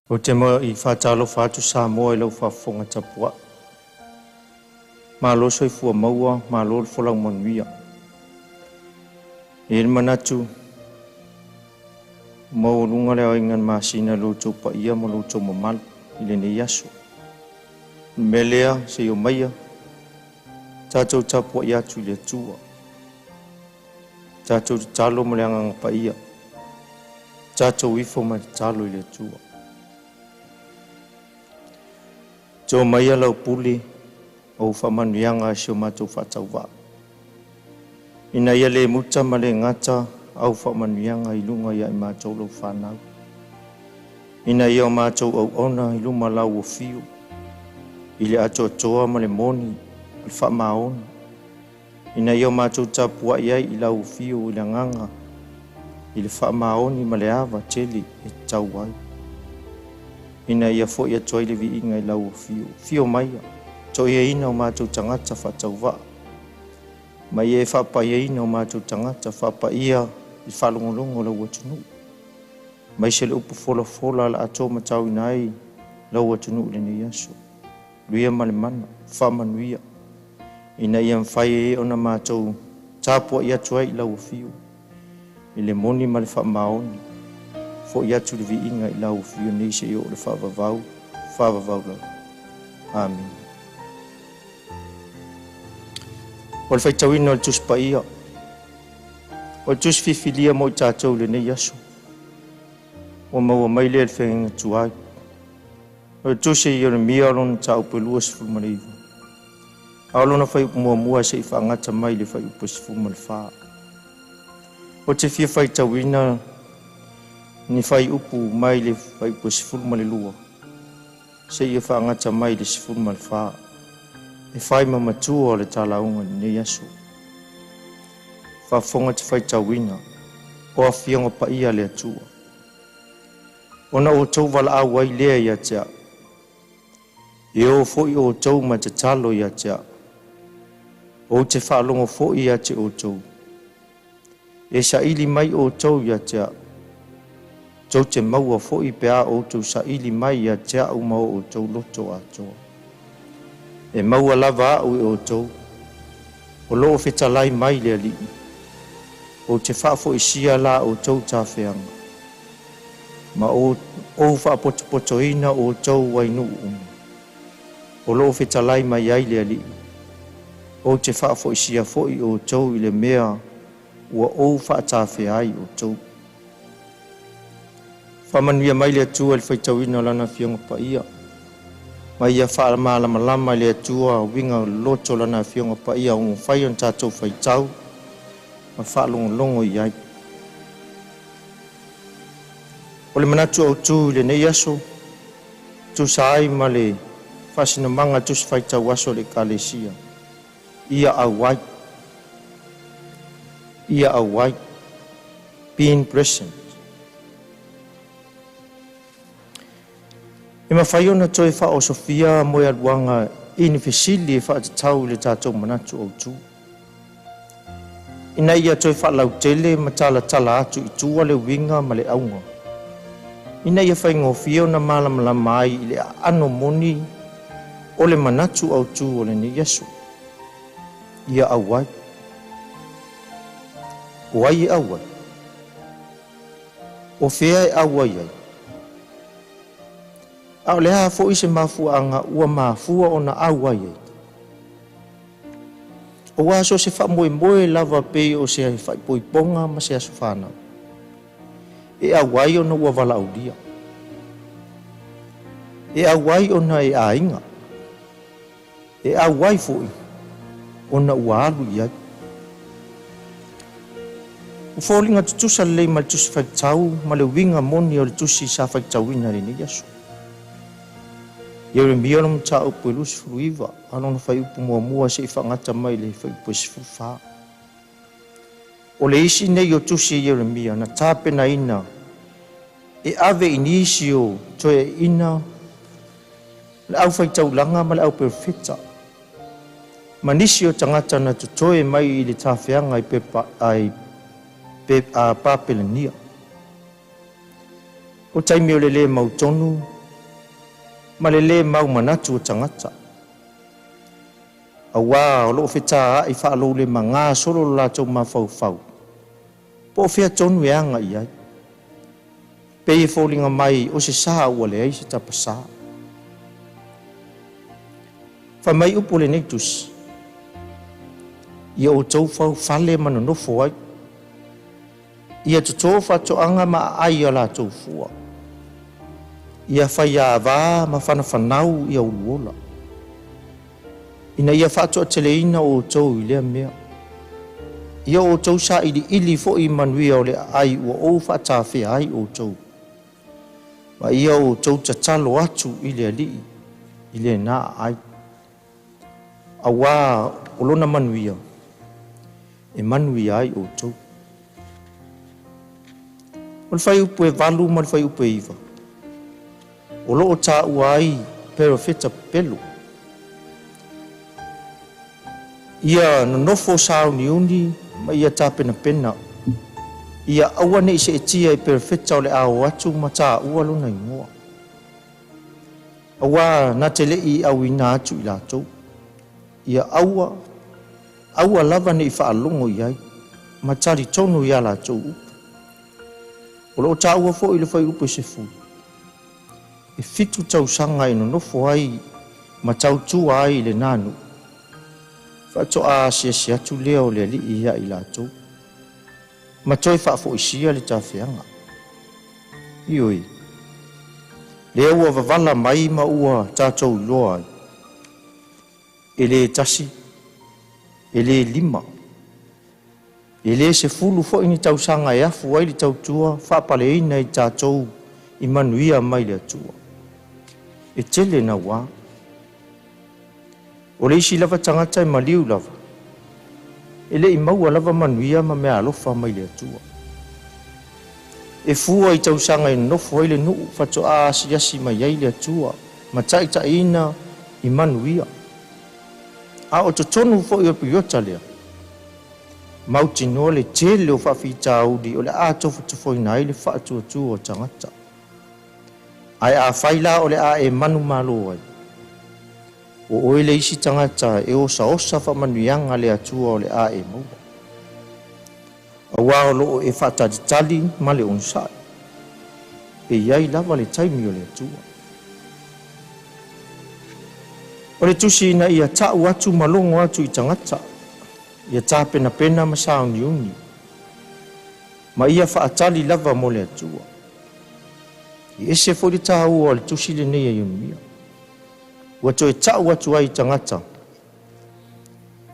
O te mo I whātalo whātu sā moa I lau whawhonga tapua. Mā lo soi fua maua, mā lo wholau manuia. E manatu, mau runga leo ingan māsina lo tau pa ia mo lo tau mamalu, ile ne yasu. Melea se yo maia, tātou tapua ia tu le tua. Tātou talo mo leanga pa ia. Tātou ifo ma talo ile tua. Tō maia lau puli o whamanuianga sio mātou whatau wā. Ina ia le muta ma le ngata au whamanuianga I lunga ia I mātou lau whanau. Ina ia o mātou au ona I luma lau o fiu. I le ato toa ma le moni I whamaona. Ina ia o mātou tapua iai I lau o fiu I le nganga. I le whamaoni ma le awa teli e tau wai. Ina ia fo ia toi le vi inga I lau o fiu. Fio maia. To ia ina o mātou tangata whatau wā. Mai e whapa ia ina o mātou tangata whapa ia I whalongolongo lau atunu. Mai se le upu fola la ato matau inai lau atunu le ne yaso. Luia male mana, whamanuia. Ina ia mwhai e ona mātou tāpua ia tuai I lau o fiu. I le moni ma le whamaoni. Fo ia tu le vi inga I lau o fiu nei se i o le whavavau lau. Amen. O le whaitawina o le tus pa ia. O le tus fifilia mo I tātou le nei aso. O maua mai le whenga tuai. O le tus e I o le mia alona tā upe lua sifu maleiva. Alona whai upu mua se I whaangata mai le whai upe sifu malwha. O te fia whaitawina ni whai upu mai le whai upe sifu malelua. Se I whaangata mai le sifu malwha. E whai mamatua le talaunga ni yasu. Whawhonga te whaitawina, o a whionga pa ia le atua. Ona o tau wala awai lea ia tea. E o foi o tau ma te talo ia tea. O te whaalongo foi ia te o tau. E sa ili mai o tau ia tea. Tau te maua foi pea o tau sa ili mai ia tea au mau o tau loto a toa. E maua lava au o tau. O loo whetalai mai lea li. O te whaafo isia la o tau tāwheanga. Ma o whaapoto ina o tau wainu umu. O loo whetalai mai ai lea li. O te whaafo isia foi o tau I le mea ua o whaatāwhea ai o tau. Whamanuia mai lea tua le whaitawina lana whionga pa ia. Mai ia wha malama le atua winga loto lana whionga pa ia o whai on tātou whaitau. Ma wha longo iai. O le manatu au tū le nei aso. Tu saai ma le whasina manga tus whaitau aso le kalesia. Ia au wai. Being present. E mawhai ona toi wha o Sofia moe aluanga ini fesili e wha atatau le tātou manatu au tū. Ina ia toi wha lau tele ma tala atu I tua le winga ma le aunga. Ina ia whai ngofia ona malama mai I le ano moni o le manatu au tū o le ni Yesu. Ia au wai. Wai e au wai. O whea e au wai ai. Au lea fo ise mafua anga ua mafua ona au ai. O aso se wha moe lava pe o se ai whai poiponga ma se aso whanau. E au ai ona ua wala aulia. E au ai ona e ainga. E au ai foi ona ua alu iai. Ufolinga tutusa lei ma tusi whaitau ma le winga moni o le tusi sa whaitau ina rini yasu. Ia le mia no mta upu lusi fruiva, anona whai upu mua se I whangata mai le whai upu sifu wha. O le isi nei o tusi ia le mia, na tāpena ina, e ave inisi o toe ina, le au whai taulanga ma le au perfecta. Ma nisi o tangata na tutoe mai I le tāwhianga I pāpelania. O taimi o le mautonu, malele mau manatu tangata awa lo feta ifa lo le manga solo la to mafau fau po fia ton weanga ia pe folinga mai o se sa o le ai se tapasa fa mai upole nectus ia o tau fau fale manono foi ia to fa to anga ma ai ala to fua ia faia va ma fana fanau ia uola ina ia fa to teleina o to ile mea ia o to sa ili fo i manuia o le ai o fa ta fe ai o to ma ia o to talo atu ile ali ile na ai awa olona manuia e manuia ai o to mal fai upu e valu mal fai upu e iva o loo ta uai pero feta pelu ia no nofo sao ni uni ma ia ta pena pena ia awa nei se etia e perfecta o le ao atu ma ta ua luna ingoa awa na te lei au ina atu i latou ia aua lava nei whaalongo iai ma tari tono ia latou o loo ta ua fo i le fai upo se fu e fitu tau sanga ino nofo ai ma tau tua ai le nanu to a si atu leo le li ia i latou ma toi fa fo isia le tafeanga ioi le ua vavala mai ma ua tatou loa ele tasi ele lima ele se fulu fo ini tau sanga e afu ai le tau tua fa pale ina i tatou i manuia mai le tua e tele na wa o le isi lava tangata e maliu lava ele i maua lava manuia ma mea alofa mai le atua e fua i tausanga i nofo ai le nuu fato a asiasi mai ai le atua ma taita ina i manuia a o totonu fo i opiota lea mauti noa le tele o whawhita audi o le a tofu tufoina ai le whaatua o tangata ai a whaila o le a e manu malo ai o oile isi tangata e osa whamanuianga le atua o le a e maua. Awa o loo e whatatitali ma le onsai. E iai lava le taimi o le atua. O le tusi ina ia tau atu malongo atu i tangata. Ia tā pena ma sauni uni. Ma ia whaatali lava mo le atua. I ese fo le tau o le tusi le neia iunia. Ua toe tau atu ai tangata.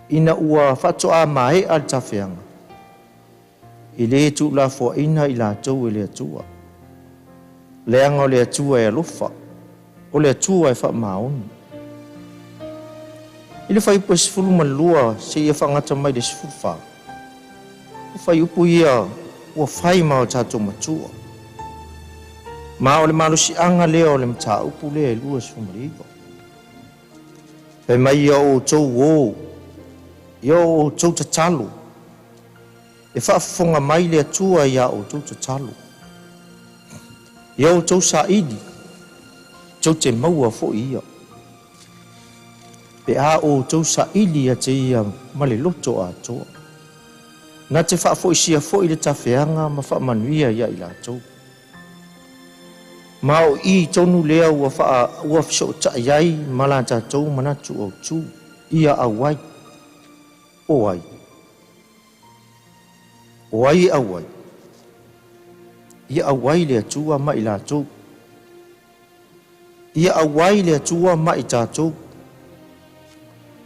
Ina ua whatoa mai al tawhianga. I le tu la fo ina i la tau e le atua. Leanga o le atua e alofa. O le atua e wha maoni. I le whai upo sifuru malua se ia whangata mai le sifuru wha. O whai upo ia ua whai mao tato matua. Ma o le malusi anga leo le mta upo lea e lua sifuru maliva. Pe mai ia o tau o, ia o tau tatalo. E whaafonga mai le atua ia o tau tatalo. Ia o tau saidi, tau te maua fo ia. Pe a o tau saidi a te ia ma le loto a toa. Na te whaafo isia fo i le tawhianga ma whaamanuia ia i la tau. Ma o i tonu lea ua fiso ta iai ma la tatou manatu au tu ia awai. O ai. O ai awai. Ia awai le atua ma i la tau. Ia awai le atua ma i tatou.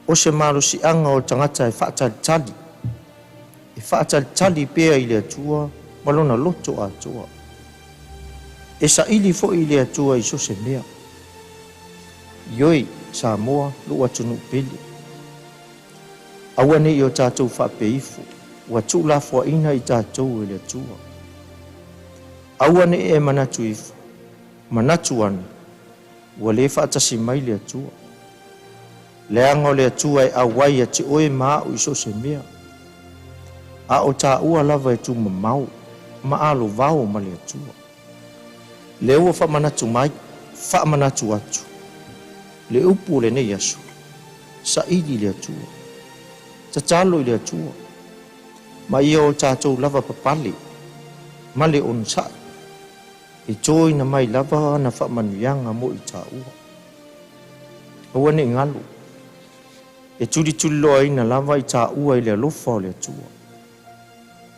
O se malo si anga o tangata e whaatalitali. E whaatalitali pea i le atua malona loto a toa. E sa ili fo i le atua i so se mea. Ioi, Samoa, lua tunu pili. Awa ne i o tātou whapeifu, wa tu la fua ina i tātou i le atua. Awa ne e manatu ifu, manatu anu, wa le whaatasi mai le atua. Le ango le atua e awai a te oe maa i so se mea. A o tā ua lava e tu mamau, ma alo vau ma le atua. Le ua whamanatu mai, whamanatu atu. le upu le nei asu sa ili le atua talo le atua ma ia o tātou lava papali ma le on sa i toi na mai lava na whamanuianga mo i tā ua aua ne ngalu e tuli loa ina lava i tā ua i le alofa o le atua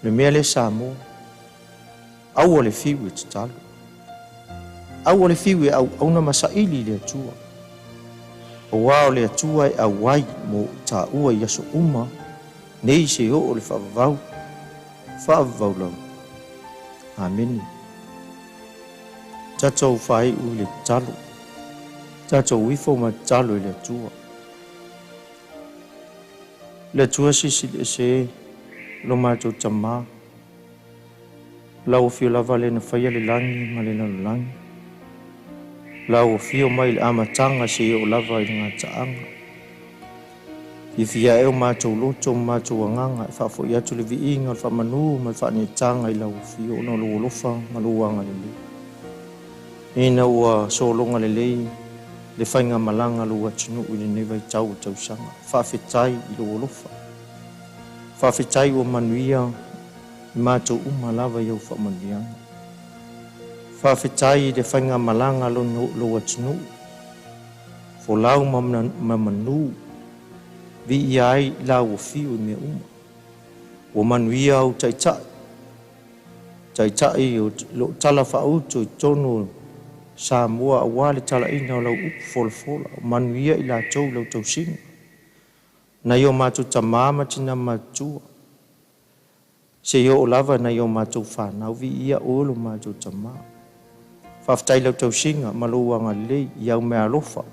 le mea le sa mo aua le fiu e talo aua le fiu e au na masaili le atua o wao le atua e awai mo tā ua i aso uma nei se o le whaavavau lau. Ameni. Tatou whai u le talo. Tatou wifo ma talo i le atua. Le atua sisi le se lo mātou tamā. Lau fio lava le na whaia le langi ma le nalo langi. Lau fio mai le amatanga se o lava i ngā taanga. I fia eo mātou loto mātou anganga e whafo i atu le viinga le whamanu ma le whanetanga i lau fio o na lua lofa ma lua anga le le. Ina ua solonga le lei le whainga malanga lua tunu i le newa i tau sanga. Whawhetai i lua lofa. Whawhetai ua manuia i mātou lava iau whamanuianga. Whawhetai i le whainga malanga lua tunu. Fo lau mamanu vi iai la o fiu me o manuia au tai o lo tala fa uto tono sa mua wale tala ina o lau upu fola manuia i la tau lau tau sing na yo matu tamama tina matua se yo lava na yo matu whanau vi ia olo matu tamama whaftai lau tau singa maluanga lei iau mea lofa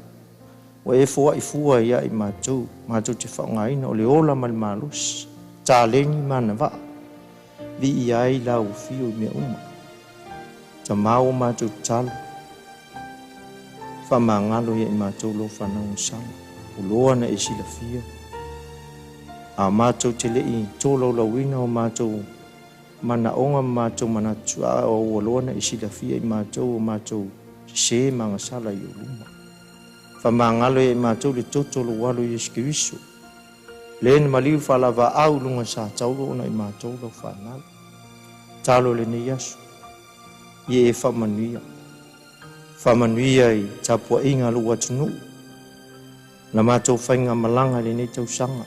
o e fua i fua ia i mātou te whaongaina o le ola ma le malus. Tā lengi mana wa. Vi i ai la o fio i mea uma. Ta mau mātou talo. Whamangalo ia i mātou lo whanau sana. O loa na e sila fia. A mātou te lei tōlau lawina o mātou mana onga mātou mana tua o loa na e sila fia i mātou se manga sala i o luma. Whamangalo e mātou le totolo walo i eskiriso. Lēn maliu whalava au lunga sa taulo ona i mātou lau whanau. Talo le nei asu. Ie e whamanuia. Whamanuia i tapua inga lua tunu. Na mātou whainga malanga le nei tau sanga.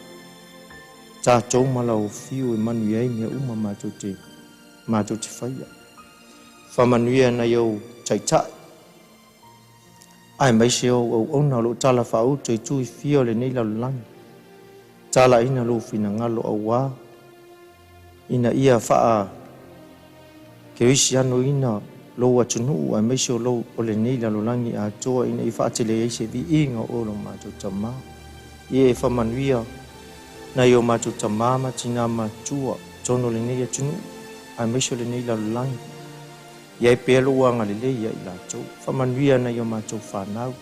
Tātou malau fiu e manuia i mea uma mātou te whaia. Whamanuia na iau taitai. Ai mai se o ona lo tala whau te tui fio le nei lalu langi. Tala ina lo fina ngalo au wā. Ina ia whaa ke isi ano ina lo atunu ai mai se o lo o le nei lalu langi a toa ina i wha tele eise vi inga o lo mātou tamā. Ie e whamanuia na i o mātou tamā ma tina mātua tono le nei atunu ai mai se o le nei lalu langi. Iai pelo wanga le le ia i lātou. Whamanuia na i o mātou whanau.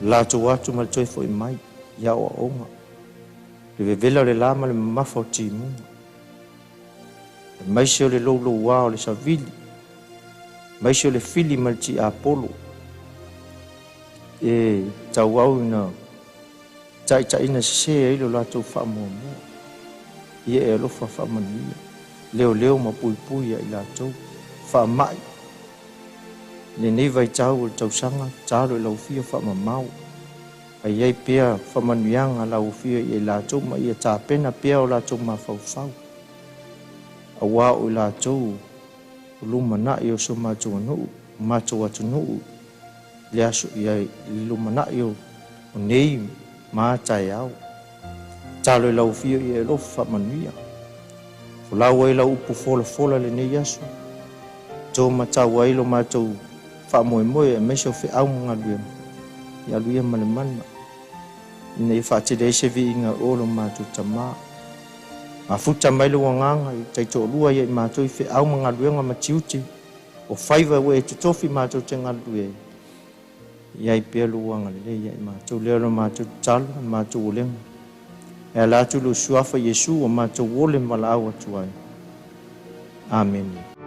Lātou atu ma le toi fo i mai. Ia o aonga. Le vevela le lama le mamafa o timunga. E maise o le lolo wā o le savili. Maise o le fili ma le ti apolo. E tau au ina tai ina se e ilo lātou whamua. Ia e alofa whamanuia. Leo ma pui ia i lātou. Whamai. Le nei vai tau o tau sanga, talo e lau fia whamamau. Ai iei pia whamanuianga lau fia i lātou ma ia tāpena pia o lātou ma whauwhau. A wā o lātou o lumana i o so mātou anuu, mātou atunuu. Le aso iei lumana i o nei mātai au. Talo e lau fia i lo whamanuia. Lau e lau upu fola le nei aso. Tō matau ailo mātou whamoe e meso whi au mga luia. Ia luia male mana. Ina i whaatire se vi inga olo mātou tamā. A futa mailo wanganga i taito lua ia i mātou i whi au mga luenga matiuti. O whaiva ue e tutofi mātou te ngā luia. Ia i pia luanga le ia i mātou leo mātou talo, mātou olenga. E alatu lu suafa Yesu o mātou ole mala au atuai. Amen.